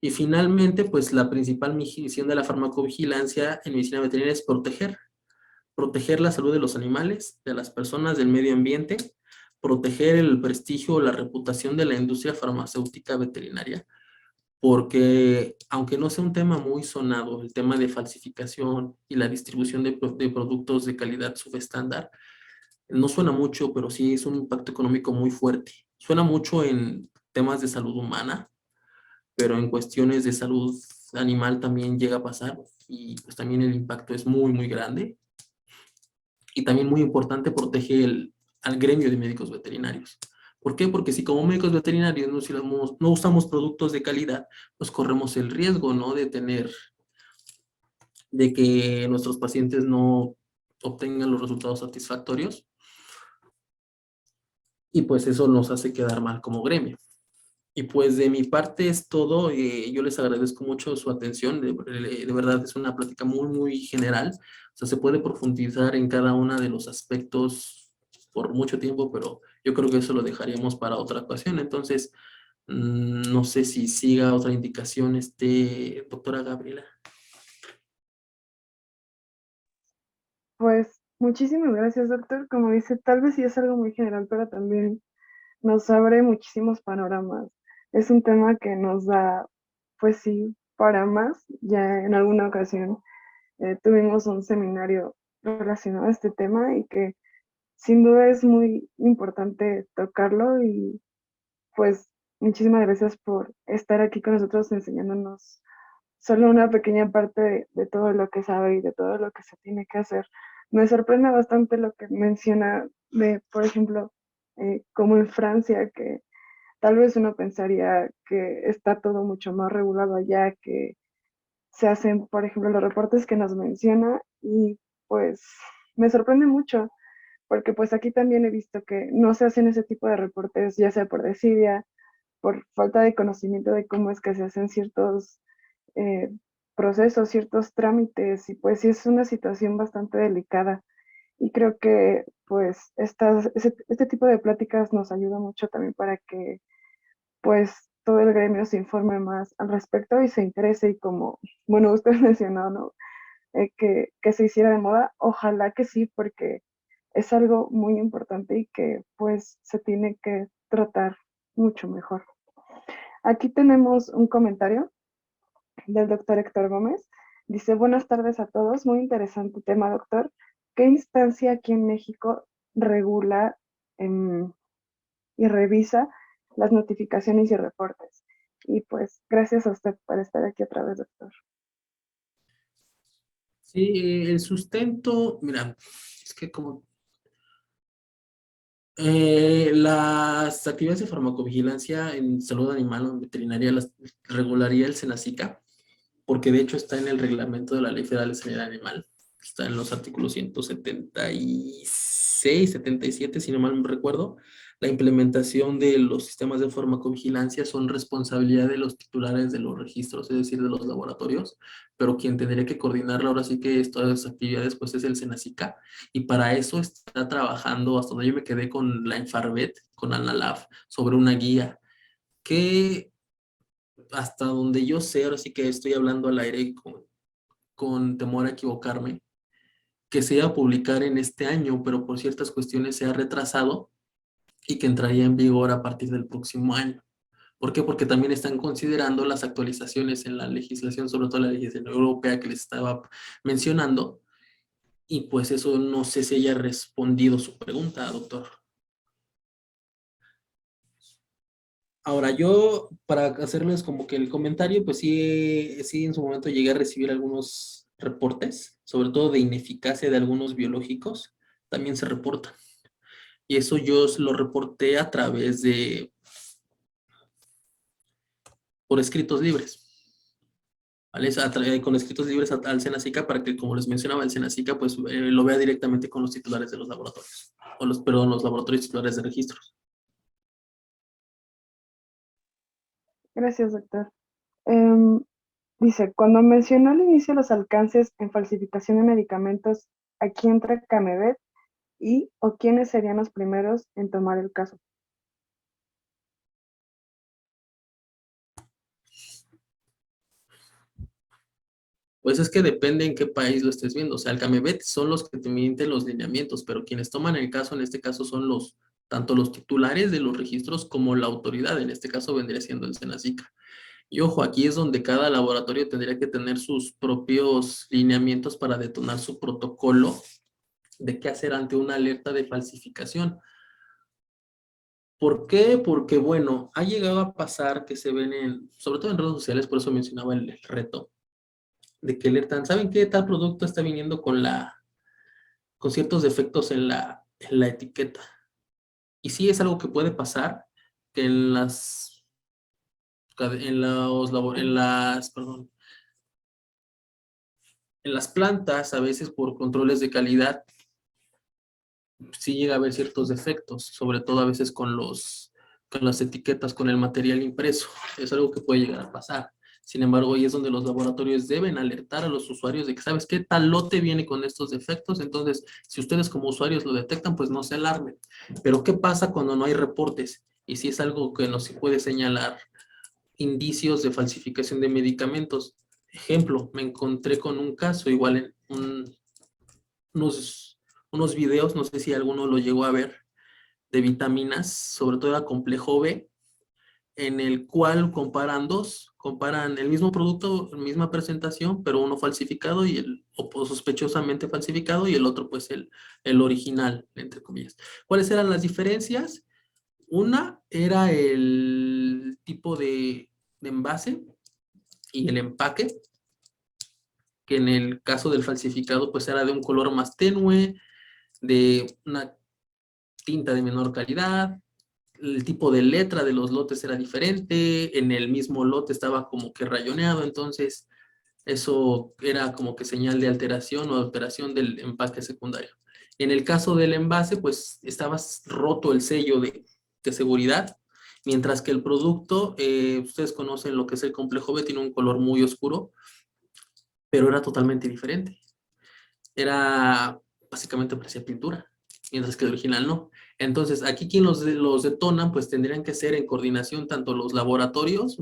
Y finalmente, pues la principal misión de la farmacovigilancia en medicina veterinaria es proteger la salud de los animales, de las personas, del medio ambiente, proteger el prestigio o la reputación de la industria farmacéutica veterinaria, porque aunque no sea un tema muy sonado, el tema de falsificación y la distribución de productos de calidad subestándar, no suena mucho, pero sí es un impacto económico muy fuerte. Suena mucho en temas de salud humana, pero en cuestiones de salud animal también llega a pasar, y pues también el impacto es muy, muy grande. Y también muy importante, protege al gremio de médicos veterinarios. ¿Por qué? Porque si como médicos veterinarios no usamos productos de calidad, pues corremos el riesgo, ¿no? De que nuestros pacientes no obtengan los resultados satisfactorios, y pues eso nos hace quedar mal como gremio. Y pues de mi parte es todo. Yo les agradezco mucho su atención. De verdad es una plática muy, muy general. O sea, se puede profundizar en cada uno de los aspectos por mucho tiempo, pero yo creo que eso lo dejaríamos para otra ocasión. Entonces, no sé si siga otra indicación, doctora Gabriela. Pues muchísimas gracias, doctor. Como dice, tal vez sí es algo muy general, pero también nos abre muchísimos panoramas. Es un tema que nos da, pues sí, para más, ya en alguna ocasión tuvimos un seminario relacionado a este tema y que sin duda es muy importante tocarlo y pues muchísimas gracias por estar aquí con nosotros enseñándonos solo una pequeña parte de todo lo que sabe y de todo lo que se tiene que hacer. Me sorprende bastante lo que menciona de, por ejemplo, como en Francia, que tal vez uno pensaría que está todo mucho más regulado allá, que se hacen, por ejemplo, los reportes que nos menciona y pues me sorprende mucho porque pues aquí también he visto que no se hacen ese tipo de reportes, ya sea por desidia, por falta de conocimiento de cómo es que se hacen ciertos eh, procesos, ciertos trámites, y pues sí es una situación bastante delicada. Y creo que pues este tipo de pláticas nos ayuda mucho también para que pues todo el gremio se informe más al respecto y se interese y como, bueno, usted mencionó, ¿no? Que se hiciera de moda, ojalá que sí, porque es algo muy importante y que pues se tiene que tratar mucho mejor. Aquí tenemos un comentario del doctor Héctor Gómez. Dice, buenas tardes a todos, muy interesante tema, doctor. ¿Qué instancia aquí en México regula y revisa las notificaciones y reportes? Y pues gracias a usted por estar aquí otra vez, doctor. Sí, el sustento, mira, es que como las actividades de farmacovigilancia en salud animal o en veterinaria las regularía el SENASICA, porque de hecho está en el reglamento de la Ley Federal de Sanidad Animal, está en los artículos 176, 77, si no mal me recuerdo. La implementación de los sistemas de farmacovigilancia son responsabilidad de los titulares de los registros, es decir, de los laboratorios, pero quien tendría que coordinarlo ahora sí que todas las actividades pues es el SENASICA, y para eso está trabajando, hasta donde yo me quedé con la Infarvet, con ANALAF, sobre una guía que hasta donde yo sé, ahora sí que estoy hablando al aire con temor a equivocarme, que se iba a publicar en este año, pero por ciertas cuestiones se ha retrasado y que entraría en vigor a partir del próximo año. ¿Por qué? Porque también están considerando las actualizaciones en la legislación, sobre todo la legislación europea que les estaba mencionando, y pues eso no sé si haya respondido su pregunta, doctor. Ahora yo, para hacerles como que el comentario, pues sí en su momento llegué a recibir algunos reportes, sobre todo de ineficacia de algunos biológicos, también se reportan. Y eso yo lo reporté a través por escritos libres, ¿vale? Con escritos libres al Senacica para que, como les mencionaba, el Senacica pues lo vea directamente con los titulares de los laboratorios, perdón, los laboratorios titulares de registros. Gracias, doctor. Em, Dice, cuando mencionó al inicio los alcances en falsificación de medicamentos, aquí entra Camevet y o quiénes serían los primeros en tomar el caso. Pues es que depende en qué país lo estés viendo. O sea, el CAMEVET son los que te emiten los lineamientos, pero quienes toman el caso, en este caso, son tanto los titulares de los registros como la autoridad. En este caso vendría siendo el SENASICA. Y ojo, aquí es donde cada laboratorio tendría que tener sus propios lineamientos para detonar su protocolo de qué hacer ante una alerta de falsificación. ¿Por qué? Porque, bueno, ha llegado a pasar que se ven sobre todo en redes sociales, por eso mencionaba el reto, de que alertan, ¿saben qué? Tal producto está viniendo con ciertos defectos en la etiqueta. Y sí es algo que puede pasar, que perdón, en las plantas, a veces por controles de calidad, sí llega a haber ciertos defectos, sobre todo a veces con las etiquetas, con el material impreso. Es algo que puede llegar a pasar. Sin embargo, ahí es donde los laboratorios deben alertar a los usuarios de que, ¿sabes qué? Tal lote viene con estos defectos. Entonces, si ustedes como usuarios lo detectan, pues no se alarmen. Pero, ¿qué pasa cuando no hay reportes? Y si es algo que no se puede señalar indicios de falsificación de medicamentos. Ejemplo, me encontré con un caso, igual en unos videos, no sé si alguno lo llegó a ver, de vitaminas, sobre todo a complejo B, en el cual comparan dos comparan el mismo producto, misma presentación, pero uno falsificado y o pues, sospechosamente falsificado y el otro pues el original, entre comillas. ¿Cuáles eran las diferencias? Una era el tipo de envase y el empaque, que en el caso del falsificado pues era de un color más tenue, de una tinta de menor calidad, el tipo de letra de los lotes era diferente, en el mismo lote estaba como que rayoneado, entonces eso era como que señal de alteración o alteración del empaque secundario. En el caso del envase, pues estaba roto el sello de seguridad, mientras que el producto, ustedes conocen lo que es el complejo B, tiene un color muy oscuro, pero era totalmente diferente. Era, básicamente parecía pintura, mientras que el original no. Entonces, aquí quien los detonan, pues tendrían que ser en coordinación tanto los laboratorios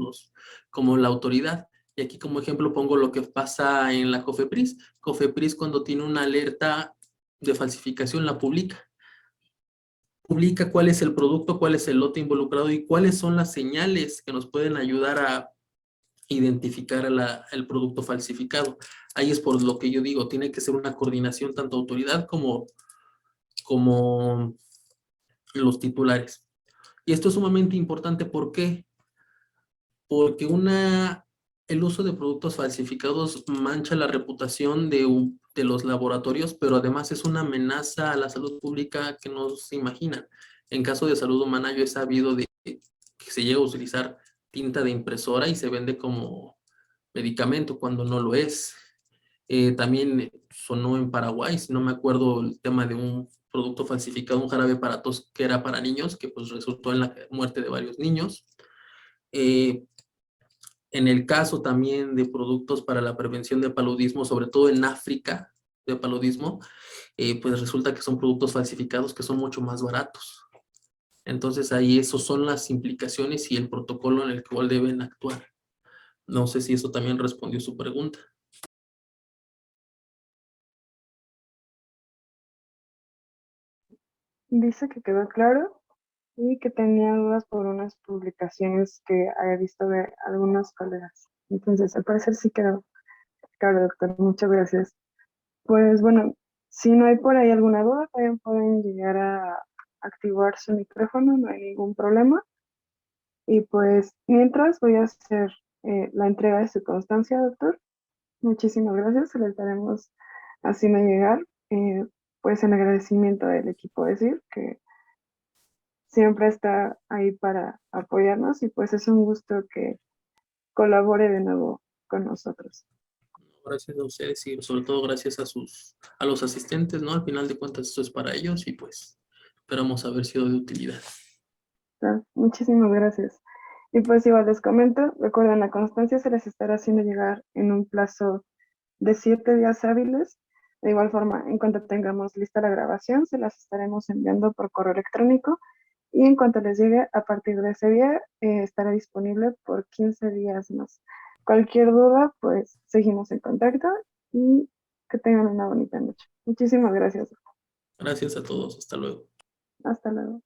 como la autoridad. Y aquí como ejemplo pongo lo que pasa en la COFEPRIS. COFEPRIS cuando tiene una alerta de falsificación la publica. Publica cuál es el producto, cuál es el lote involucrado y cuáles son las señales que nos pueden ayudar a identificar el producto falsificado. Ahí es por lo que yo digo, tiene que ser una coordinación tanto autoridad como los titulares. Y esto es sumamente importante, ¿por qué? Porque el uso de productos falsificados mancha la reputación de los laboratorios, pero además es una amenaza a la salud pública que no se imaginan. En caso de salud humana, yo he sabido de que se llega a utilizar tinta de impresora y se vende como medicamento cuando no lo es. También sonó en Paraguay, si no me acuerdo, el tema de un producto falsificado, un jarabe para tos que era para niños, que pues resultó en la muerte de varios niños. Eh, en el caso también de productos para la prevención de paludismo, sobre todo en África, de paludismo, pues resulta que son productos falsificados que son mucho más baratos. Entonces ahí esos son las implicaciones y el protocolo en el cual deben actuar. No sé si eso también respondió su pregunta. Dice que quedó claro y que tenía dudas por unas publicaciones que había visto de algunos colegas. Entonces, al parecer sí quedó claro, doctor. Muchas gracias. Pues bueno, si no hay por ahí alguna duda, también pueden llegar a activar su micrófono, no hay ningún problema. Y pues mientras voy a hacer la entrega de su constancia, doctor. Muchísimas gracias, se le estaremos haciendo llegar, pues en agradecimiento del equipo decir que siempre está ahí para apoyarnos y pues es un gusto que colabore de nuevo con nosotros. Gracias a ustedes y sobre todo gracias a los asistentes, ¿no? Al final de cuentas esto es para ellos y pues esperamos haber sido de utilidad. Muchísimas gracias. Y pues igual les comento, recuerden, la constancia se les estará haciendo llegar en un plazo de 7 días hábiles. De igual forma, en cuanto tengamos lista la grabación, se las estaremos enviando por correo electrónico y en cuanto les llegue, a partir de ese día, estará disponible por 15 días más. Cualquier duda, pues seguimos en contacto y que tengan una bonita noche. Muchísimas gracias. Gracias a todos, hasta luego. Hasta luego.